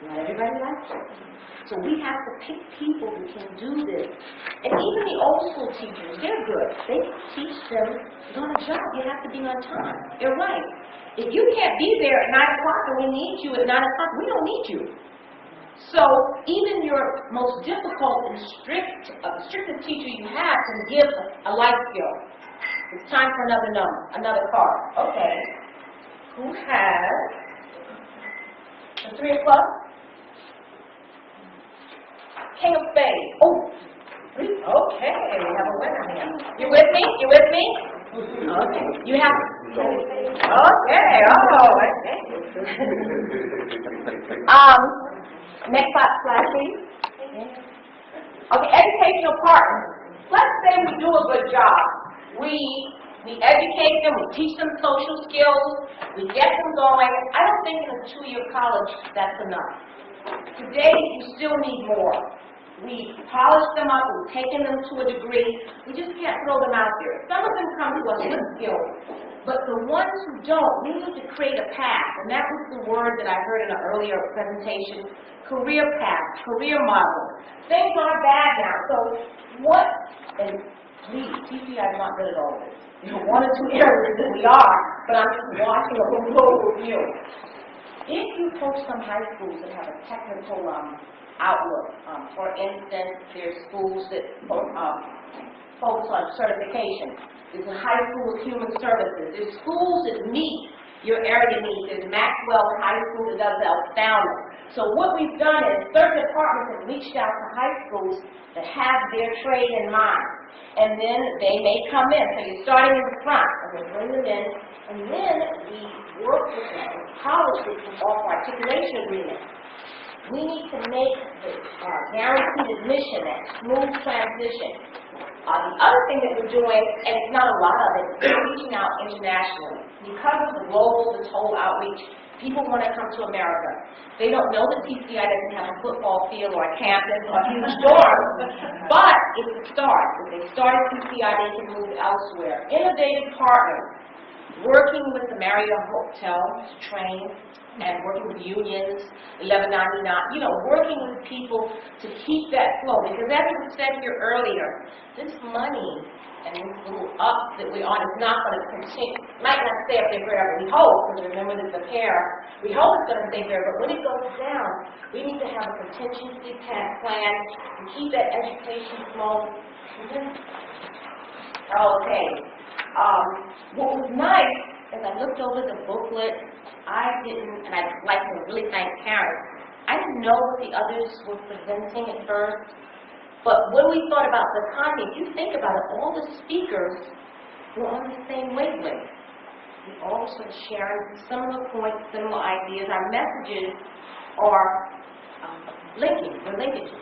Not everybody likes it. So we have to pick people who can do this. And even the old school teachers, they're good. They teach them, you're on a job, you have to be on time. They're right. If you can't be there at 9 o'clock and we need you at 9 o'clock, we don't need you. So even your most difficult and strictest teacher you have can give a life skill. It's time for another number, another card. Okay. Who has the 3 o'clock? King of Spades. Oh, 3. Okay, we have a winner here. You with me? You with me? Okay. You have. Okay. Oh, okay. Next slide, please. Okay, educational partners. Let's say we do a good job. We educate them, we teach them social skills, we get them going. I don't think in a 2-year college that's enough. Today, you still need more. We polish them up, we've taken them to a degree. We just can't throw them out there. Some of them come to us with skills, but the ones who don't, we need to create a path. And that was the word that I heard in an earlier presentation, career path, career model. Things aren't bad now. So what, and please, TCI is not good at all this. You know, 1 or 2 areas that we are, but I'm just watching a global view. If you approach some high schools that have a technical outlook, for instance, there's schools that focus on certification. There's a high school of human services. There's schools that meet your area needs. There's Maxwell High School that does outstanding. So what we've done is certain departments have reached out to high schools that have their trade in mind. And then they may come in. So you're starting in the front, and we bring them in, and then we work with them. College can offer articulation agreements. We need to make the guaranteed admission, that smooth transition. The other thing that we're doing, and it's not a lot of it, is reaching out internationally. Because of the global, this whole outreach, people want to come to America. They don't know that TCI doesn't have a football field or a campus or a huge dorm, but it's a start. If they start at TCI, they can move elsewhere. Innovative partners, working with the Marriott Hotel to train, and working with unions, 1199, you know, working with people to keep that flow. Because as we said here earlier, this money and this little up that we're on is not going to continue, might not stay up there forever, we hope, because remember that the pair, we hope it's going to stay there, but when it goes down, we need to have a contingency plan to keep that education flow. Okay. What was nice, as I looked over the booklet, and I'd like to really thank Karen, I didn't know what the others were presenting at first, but when we thought about the content, if you think about it, all the speakers were on the same wavelength. We all sort of sharing similar points, similar ideas. Our messages are they're linkages.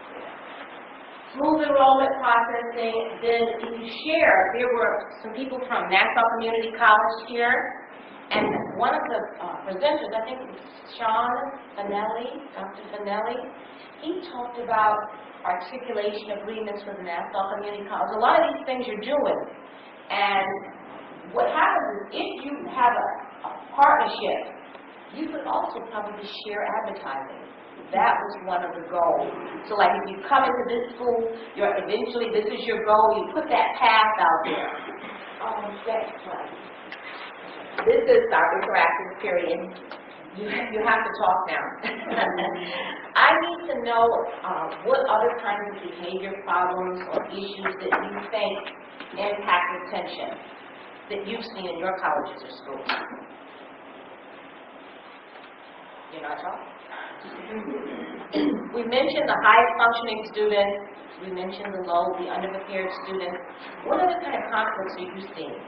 Smooth enrollment processing. Then if you share, there were some people from Nassau Community College here. And one of the presenters, I think it was Sean Fanelli, Dr. Fanelli, he talked about articulation agreements with Nassau Community College. A lot of these things you're doing. And what happens is if you have a partnership, you could also probably share advertising. That was one of the goals. So like if you come into this school, eventually this is your goal, you put that path out there. Next slide. This is our interactive period. You have to talk now. I need to know what other kinds of behavior problems or issues that you think impact retention that you've seen in your colleges or schools. You're not talking? We mentioned the high functioning students. We mentioned the low, the underprepared students. What other kind of conflicts are you seeing?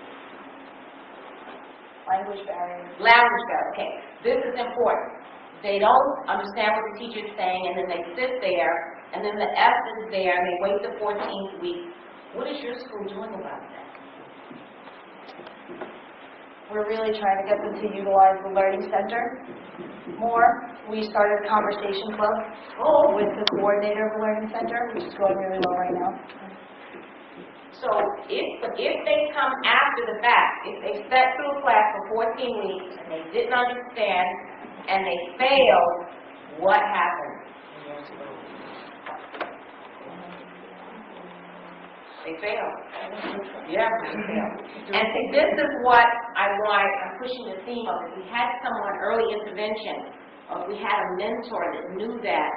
Language barriers. Language barriers, okay. This is important. They don't understand what the teacher's saying, and then they sit there, and then the F is there, and they wait the 14th week. What is your school doing about that? We're really trying to get them to utilize the Learning Center more. We started a conversation club with the coordinator of the Learning Center, which is going really well right now. So if they come after the fact, if they sat through a class for 14 weeks and they didn't understand and they failed, What happened in your school? They failed. Yeah, they failed. And see, this is what I'm pushing the theme of. If we had someone early intervention, or if we had a mentor that knew that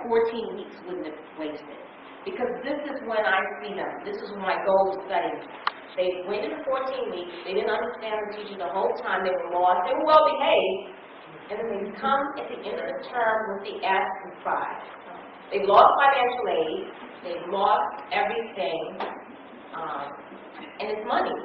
14 weeks wouldn't have wasted. Because this is when I see them. This is my goal of study. They went into 14 weeks. They didn't understand the teacher the whole time. They were lost. They were well behaved. And then they come at the end of the term with the S and 5. They lost financial aid. They've lost everything. And it's money.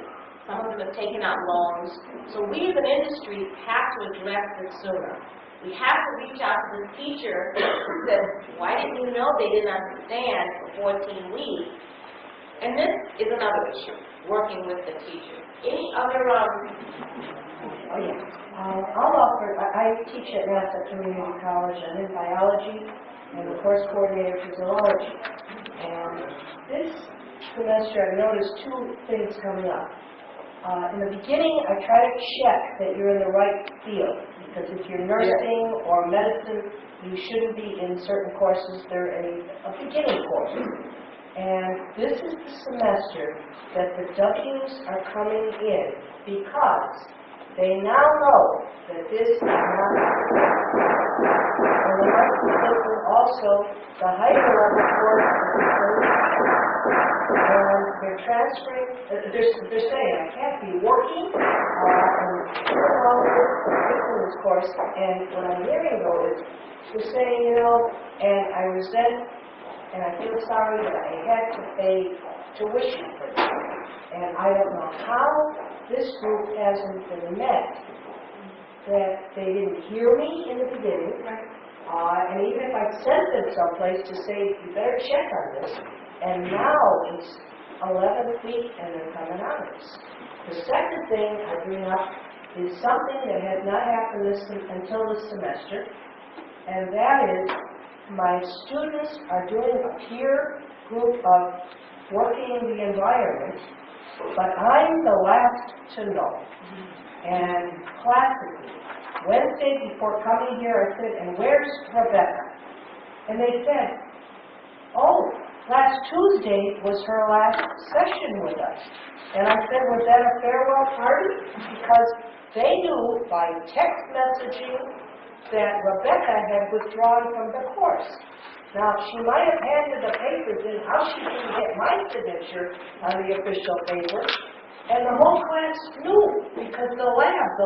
Some of them have taken out loans. So we as an industry have to address this sooner. We have to reach out to the teacher who says, why didn't you know they didn't understand for 14 weeks? And this is another issue, working with the teacher. Any other, Oh, yes. I'll offer, I teach at NASA Community College. I'm in biology and the course coordinator for zoology. And this semester I've noticed two things coming up. In the beginning, I try to check that you're in the right field. Because if you're nursing or medicine, you shouldn't be in certain courses. They're a beginning course. And this is the semester that the W's are coming in because they now know that this is not. And the market also the higher level course and they're transferring, they're saying, I can't be working this course, and what I'm hearing though is they're saying, and I resent and I feel sorry that I had to pay tuition for this. And I don't know how this group hasn't been met, that they didn't hear me in the beginning, and even if I sent them someplace to say, you better check on this, and now it's 11th week and they're coming on this. The second thing I bring up is something that has not happened until this semester, and that is my students are doing a peer group of working in the environment, but I'm the last to know. And classically, Wednesday before coming here, I said, and where's Rebecca? And they said, oh, last Tuesday was her last session with us. And I said, was that a farewell party? Because they knew by text messaging that Rebecca had withdrawn from the course. Now, she might have handed the papers in, how she didn't get my signature on the official paper. And the whole class knew, because the last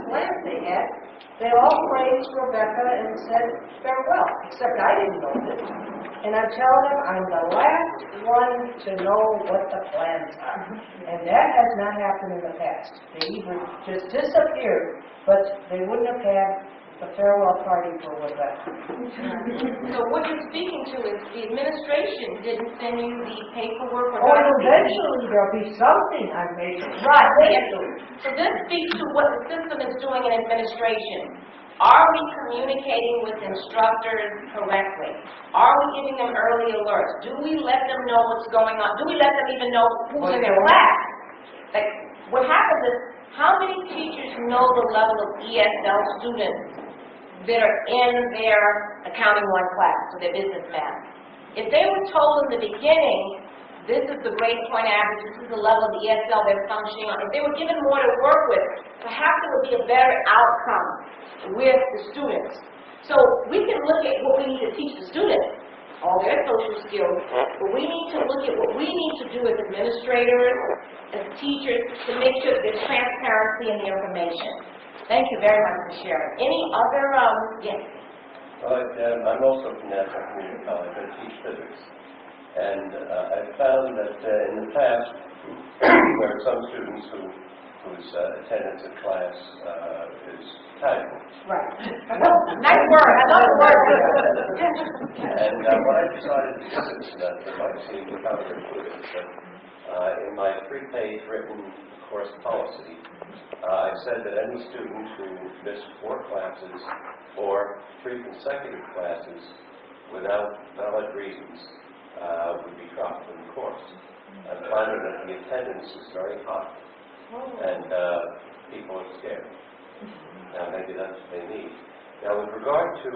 lab they had, they all praised Rebecca and said farewell, except I didn't know this. And I'm telling them I'm the last one to know what the plans are. And that has not happened in the past. They either just disappeared, but they wouldn't have had the farewell party for Rebecca. So what you're speaking to is the administration didn't send you the paperwork or eventually there'll be something I made. Right, so this speaks to what the system is doing in administration. Are we communicating with instructors correctly? Are we giving them early alerts? Do we let them know what's going on? Do we let them even know who's in their class? Like, what happens is, how many teachers know the level of ESL students that are in their Accounting 1 class, or their business math? If they were told in the beginning, this is the grade point average, this is the level of the ESL they're functioning on, if they were given more to work with, perhaps it would be a better outcome with the students. So we can look at what we need to teach the students, all their social skills, but we need to look at what we need to do as administrators, as teachers, to make sure that there's transparency in the information. Thank you very much for sharing. Any other, yes? I'm also from National Community College. I teach physics. And I've found that in the past, there are some students whose attendance at class is casual. Right. Nice word. I love the word. And what I decided to do this semester might seem counterintuitive, but in my 3-page written course policy, I said that any student who missed 4 classes or 3 consecutive classes without valid reasons would be dropped from the course. I'm finding that the attendance is very high, and people are scared. Now maybe that's what they need. Now, with regard to